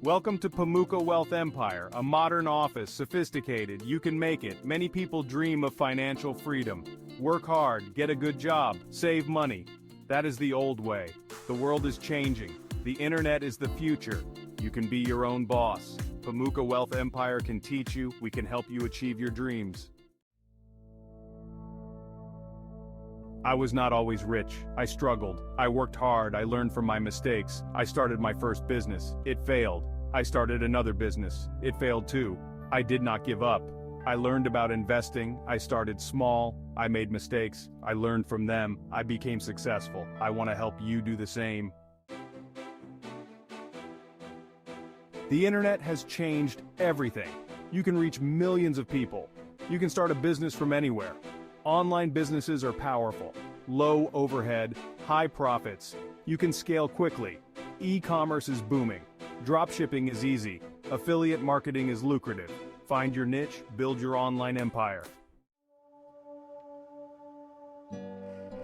Welcome to Pamuka Wealth Empire, a modern office, sophisticated, you can make it. Many people dream of financial freedom. Work hard, get a good job, save money. That is the old way. The world is changing. The internet is the future. You can be your own boss. Pamuka Wealth Empire can teach you, we can help you achieve your dreams. I was not always rich. I struggled. I worked hard. I learned from my mistakes. I started my first business. It failed. I started another business. It failed too. I did not give up. I learned about investing. I started small. I made mistakes. I learned from them. I became successful. I want to help you do the same. The internet has changed everything. You can reach millions of people. You can start a business from anywhere. Online businesses are powerful. Low overhead, high profits. You can scale quickly. E-commerce is booming. Dropshipping is easy. Affiliate marketing is lucrative. Find your niche, build your online empire.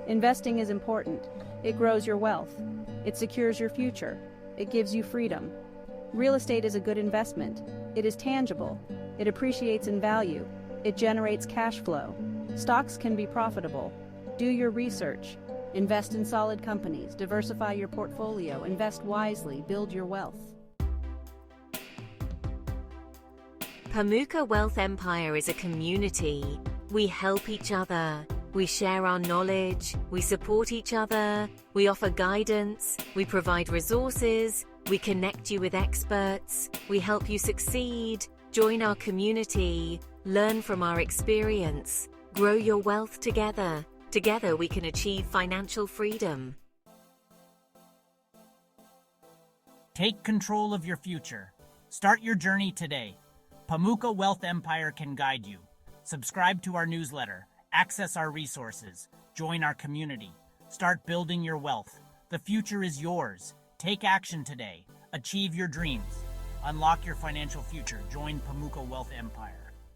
Investing is important. It grows your wealth. It secures your future. It gives you freedom. Real estate is a good investment. It is tangible. It appreciates in value. It generates cash flow. Stocks can be profitable. Do your research. Invest in solid companies. Diversify your portfolio. Invest wisely. Build your wealth. Pamuka Wealth Empire is a community. We help each other. We share our knowledge. We support each other. We offer guidance. We provide resources. We connect you with experts. We help you succeed. Join our community. Learn from our experience. Grow your wealth together. Together we can achieve financial freedom. Take control of your future. Start your journey today. Pamuka Wealth Empire can guide you. Subscribe to our newsletter. Access our resources. Join our community. Start building your wealth. The future is yours. Take action today. Achieve your dreams. Unlock your financial future. Join Pamuka Wealth Empire.